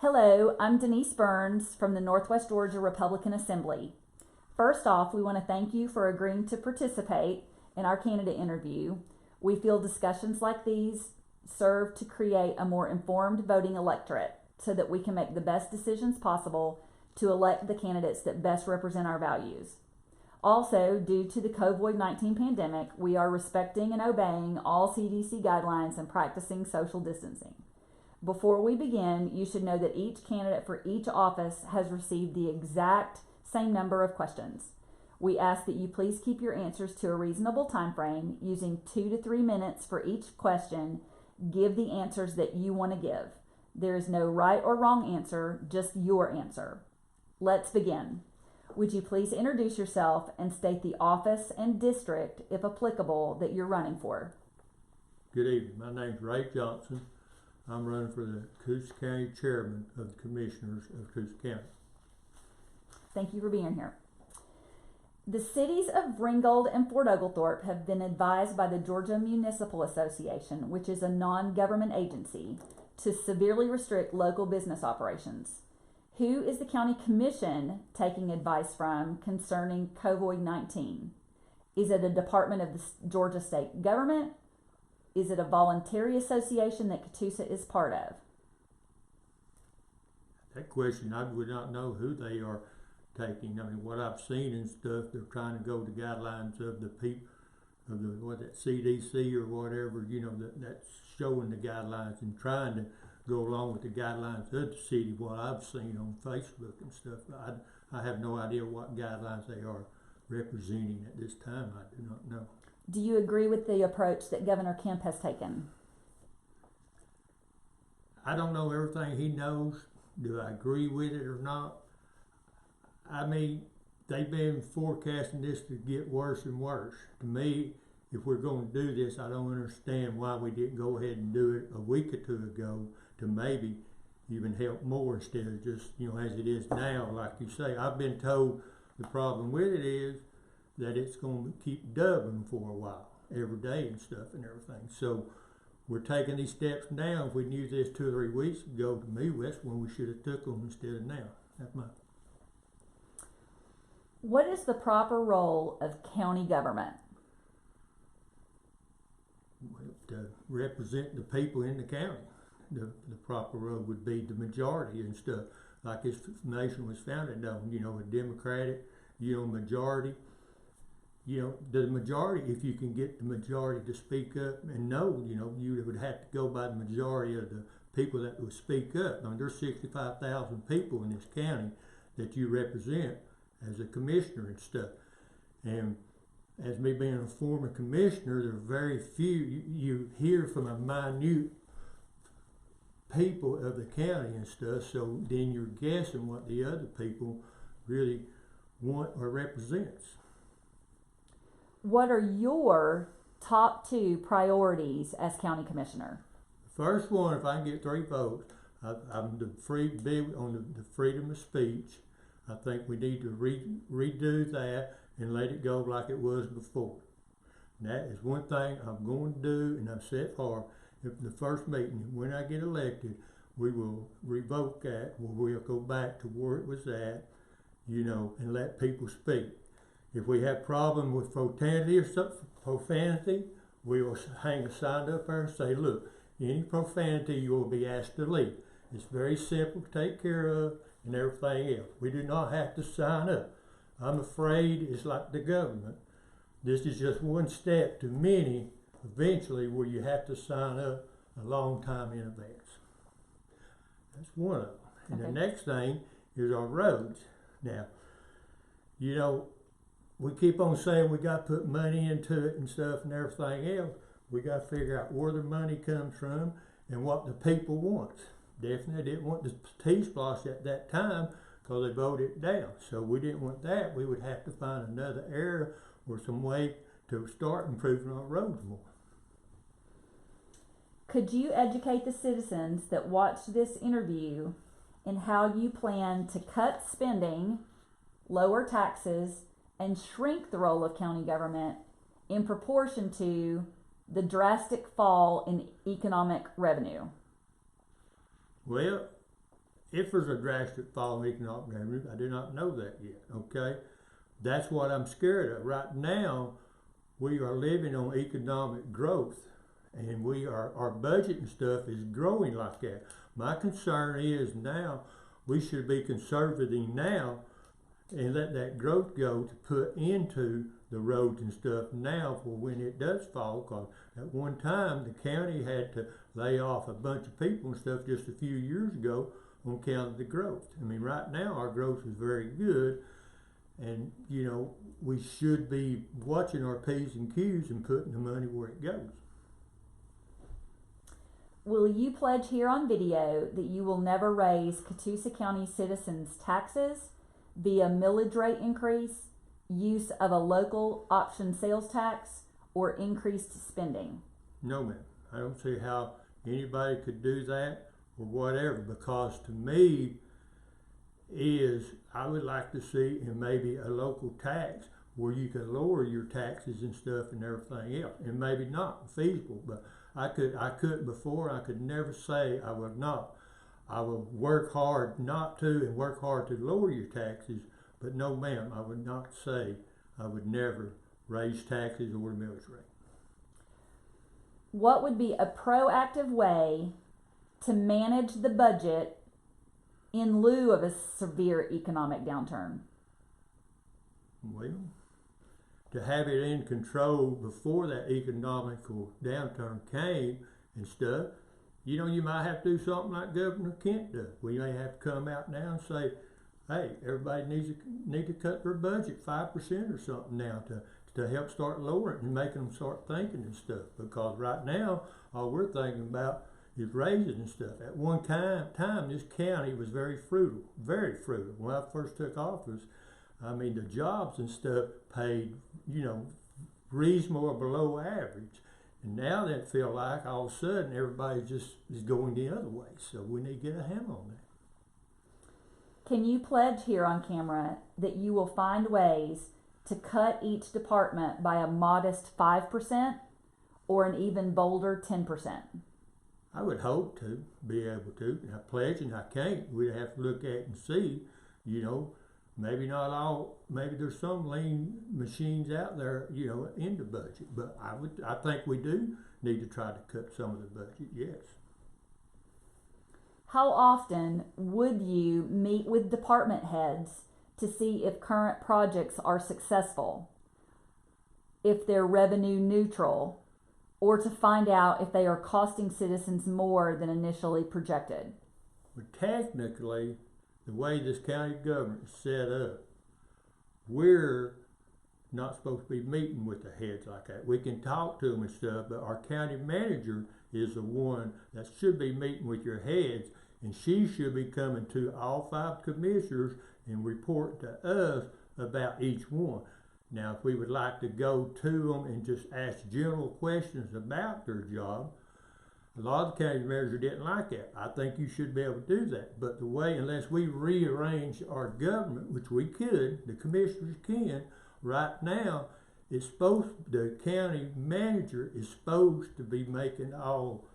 Hello, I'm Denise Burns from the Northwest Georgia Republican Assembly. First off, we want to thank you for agreeing to participate in our candidate interview. We feel discussions like these serve to create a more informed voting electorate so that we can make the best decisions possible to elect the candidates that best represent our values. Also, due to the COVID-19 pandemic, we are respecting and obeying all CDC guidelines and practicing social distancing. Before we begin, you should know that each candidate for each office has received the exact same number of questions. We ask that you please keep your answers to a reasonable time frame, using 2 to 3 minutes for each question. Give the answers that you want to give. There is no right or wrong answer, just your answer. Let's begin. Would you please introduce yourself and state the office and district, if applicable, that you're running for? Good evening. My name's Ray Johnson. I'm running for the Catoosa County Chairman of the Commissioners of Catoosa County. Thank you for being here. The cities of Ringgold and Fort Oglethorpe have been advised by the Georgia Municipal Association, which is a non-government agency, to severely restrict local business operations. Who is the county commission taking advice from concerning COVID-19? Is it a department of the Georgia state government? Is it a voluntary association that Catoosa is part of? That question, I would not know who they are taking. I mean, what I've seen and stuff, they're trying to go to guidelines of the people, of the CDC or whatever, that's showing the guidelines and trying to go along with the guidelines of the city. What I've seen on Facebook and stuff, I have no idea what guidelines they are representing at this time. I do not know. Do you agree with the approach that Governor Kemp has taken? I don't know everything he knows. Do I agree with it or not? I mean, they've been forecasting this to get worse and worse. To me, if we're going to do this, I don't understand why we didn't go ahead and do it a week or two ago to maybe even help more instead of just, as it is now. Like you say, I've been told the problem with it is that it's going to keep doubling for a while, every day and stuff and everything. So we're taking these steps now. If we knew this 2 or 3 weeks ago, to me, that's when we should have took them instead of now. That's my. What is the proper role of county government? Well, to represent the people in the county. The proper role would be the majority and stuff. Like this nation was founded on, a Democratic, majority. The majority, if you can get the majority to speak up and know, you would have to go by the majority of the people that would speak up. I mean, there's 65,000 people in this county that you represent as a commissioner and stuff. And as me being a former commissioner, there are very few, you hear from a minute people of the county and stuff, so then you're guessing what the other people really want or represents. What are your top 2 priorities as county commissioner? The first one, if I can get 3 votes, I'm big on the freedom of speech. I think we need to redo that and let it go like it was before. And that is one thing I'm going to do, and I've set for the first meeting. When I get elected, we will revoke that, we'll go back to where it was at, and let people speak. If we have problem with profanity or profanity, we will hang a sign up there and say, look, any profanity you will be asked to leave. It's very simple to take care of and everything else. We do not have to sign up. I'm afraid it's like the government. This is just one step to many, eventually, where you have to sign up a long time in advance. That's one of them. And the next thing is our roads. Now, we keep on saying we got to put money into it and stuff and everything else. We got to figure out where the money comes from and what the people want. Definitely didn't want the T-Splosh at that time because they voted it down. So we didn't want that. We would have to find another area or some way to start improving our roads more. Could you educate the citizens that watch this interview in how you plan to cut spending, lower taxes, and shrink the role of county government in proportion to the drastic fall in economic revenue? Well, if there's a drastic fall in economic revenue, I do not know that yet, okay? That's what I'm scared of. Right now, we are living on economic growth, and our budget and stuff is growing like that. My concern is now we should be conservative now and let that growth go to put into the roads and stuff now for when it does fall, because at one time the county had to lay off a bunch of people and stuff just a few years ago on account of the growth. I mean, right now our growth is very good, and you know, we should be watching our P's and Q's and putting the money where it goes. Will you pledge here on video that you will never raise Catoosa County citizens' taxes via millage rate increase, use of a local option sales tax, or increased spending? No, ma'am. I don't see how anybody could do that or whatever, because to me I would like to see in maybe a local tax where you could lower your taxes and stuff and everything else, and maybe not feasible, but I couldn't before. I could never say I would not. I will work hard not to and work hard to lower your taxes, but no, ma'am, I would not say I would never raise taxes or the millage rate. What would be a proactive way to manage the budget in lieu of a severe economic downturn? Well, to have it in control before that economical downturn came and stuff, you know, you might have to do something like Governor Kent does. We may have to come out now and say, hey, everybody needs to cut their budget 5% or something now to help start lowering and making them start thinking and stuff. Because right now, all we're thinking about is raises and stuff. At one time, this county was very frugal, very frugal. When I first took office, I mean, the jobs and stuff paid, you know, reasonable or below average. And now that feel like all of a sudden everybody just is going the other way. So we need to get a handle on that. Can you pledge here on camera that you will find ways to cut each department by a modest 5% or an even bolder 10%? I would hope to be able to. I pledge and I can't. We'd have to look at and see, you know, maybe not all, maybe there's some lean machines out there, you know, in the budget. But I think we do need to try to cut some of the budget, yes. How often would you meet with department heads to see if current projects are successful, if they're revenue neutral, or to find out if they are costing citizens more than initially projected? But technically, the way this county government is set up, we're not supposed to be meeting with the heads like that. We can talk to them and stuff, but our county manager is the one that should be meeting with your heads, and she should be coming to all 5 commissioners and report to us about each one. Now, if we would like to go to them and just ask general questions about their job, a lot of the county managers didn't like that. I think you should be able to do that. But the way, unless we rearrange our government, which we could, the commissioners can, right now, the county manager is supposed to be making all,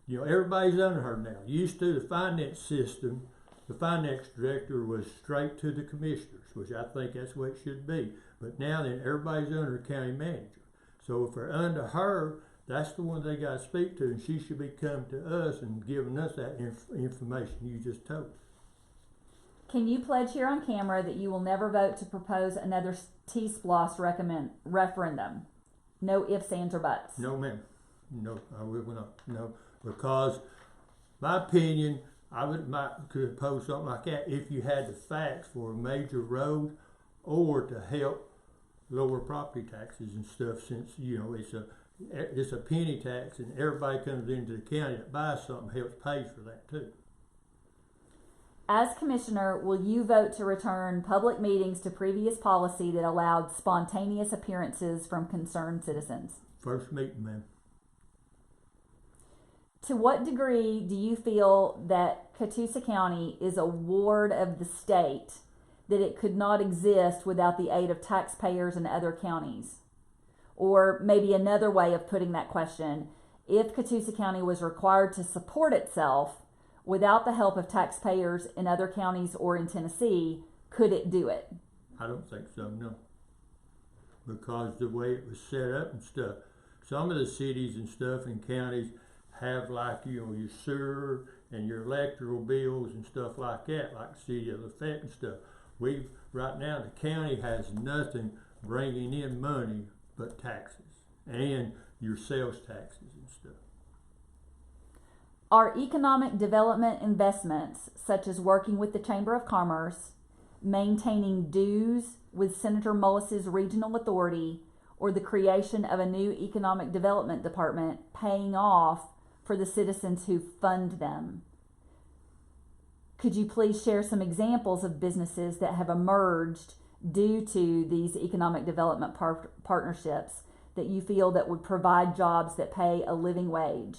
you know, everybody's under her now. Used to the finance system, the finance director was straight to the commissioners, which I think that's the way it should be. But now then, everybody's under the county manager. So if they're under her, that's the one they got to speak to, and she should be coming to us and giving us that information you just told. Can you pledge here on camera that you will never vote to propose another T-SPLOS referendum? No ifs, ands, or buts. No, ma'am. No, I will not. No, because my opinion, could propose something like that if you had the facts for a major road or to help lower property taxes and stuff, since, you know, it's a penny tax and everybody comes into the county that buys something helps pay for that too. As commissioner, will you vote to return public meetings to previous policy that allowed spontaneous appearances from concerned citizens? First meeting, ma'am. To what degree do you feel that Catoosa County is a ward of the state, that it could not exist without the aid of taxpayers in other counties? Or maybe another way of putting that question, if Catoosa County was required to support itself, without the help of taxpayers in other counties or in Tennessee, could it do it? I don't think so, no. Because the way it was set up and stuff. Some of the cities and stuff and counties have like, you know, your sewer and your electrical bills and stuff like that, like the city of Lafayette and stuff. Right now the county has nothing bringing in money but taxes and your sales taxes and stuff. Are economic development investments, such as working with the Chamber of Commerce, maintaining dues with Senator Mullis's regional authority, or the creation of a new economic development department paying off for the citizens who fund them? Could you please share some examples of businesses that have emerged due to these economic development partnerships that you feel that would provide jobs that pay a living wage?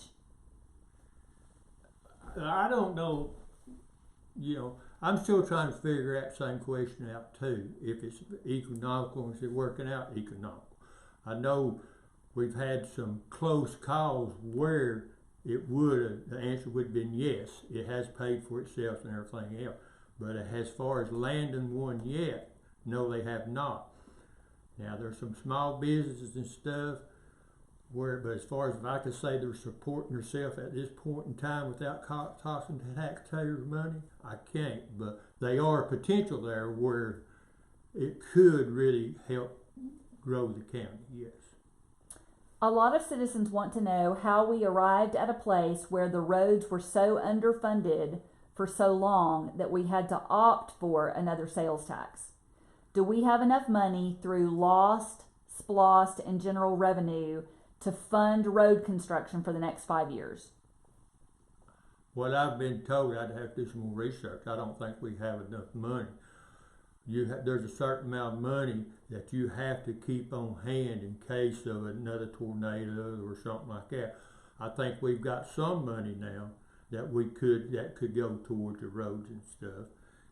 I don't know, you know, I'm still trying to figure that same question out too, if it's economical and if it's working out economical. I know we've had some close calls where it would, the answer would have been yes, it has paid for itself and everything else. But as far as landing one yet, no, they have not. Now there's some small businesses and stuff where, but as far as if I could say they're supporting themselves at this point in time without costing taxpayers money, I can't. But they are potential there where it could really help grow the county, yes. A lot of citizens want to know how we arrived at a place where the roads were so underfunded for so long that we had to opt for another sales tax. Do we have enough money through lost, splost, and general revenue to fund road construction for the next 5 years? What I've been told, I'd have to do some more research. I don't think we have enough money. There's a certain amount of money that you have to keep on hand in case of another tornado or something like that. I think we've got some money now that could go towards the roads and stuff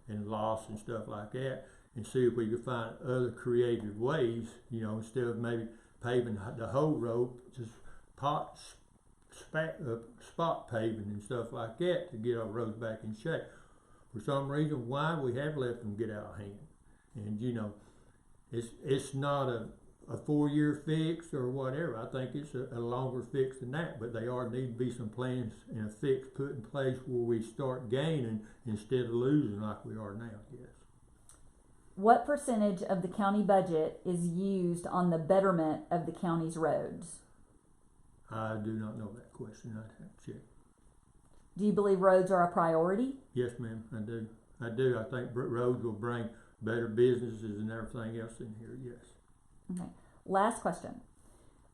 and loss and stuff like that, and see if we could find other creative ways, you know, instead of maybe paving the whole road, just spot paving and stuff like that to get our roads back in shape. For some reason, why we have let them get out of hand. And you know, it's not a 4-year fix or whatever. I think it's a longer fix than that, but there need to be some plans and a fix put in place where we start gaining instead of losing like we are now, yes. What percentage of the county budget is used on the betterment of the county's roads? I do not know that question. I'd have to check. Do you believe roads are a priority? Yes, ma'am, I do. I do. I think roads will bring better businesses and everything else in here, yes. Okay. Last question.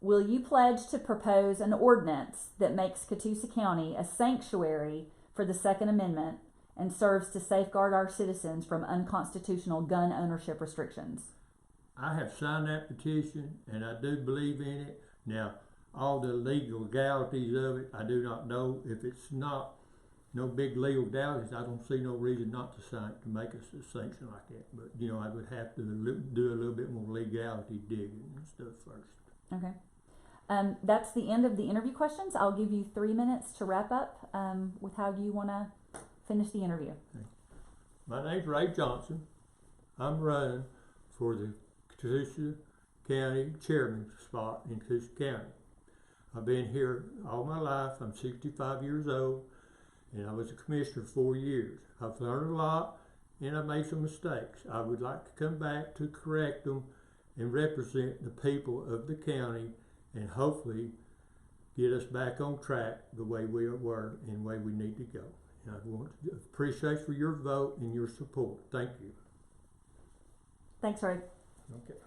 Will you pledge to propose an ordinance that makes Catoosa County a sanctuary for the Second Amendment and serves to safeguard our citizens from unconstitutional gun ownership restrictions? I have signed that petition and I do believe in it. Now, all the legalities of it, I do not know. If it's not no big legalities, I don't see no reason not to sign it to make us a sanction like that. But you know, I would have to do a little bit more legality digging and stuff first. Okay. That's the end of the interview questions. I'll give you 3 minutes to wrap up with how you want to finish the interview. Okay. My name's Ray Johnson. I'm running for the Catoosa County Chairman spot in Catoosa County. I've been here all my life. I'm 65 years old, and I was a commissioner 4 years. I've learned a lot, and I've made some mistakes. I would like to come back to correct them and represent the people of the county and hopefully get us back on track the way we were and the way we need to go. And I want to appreciate for your vote and your support. Thank you. Thanks, Ray. Okay.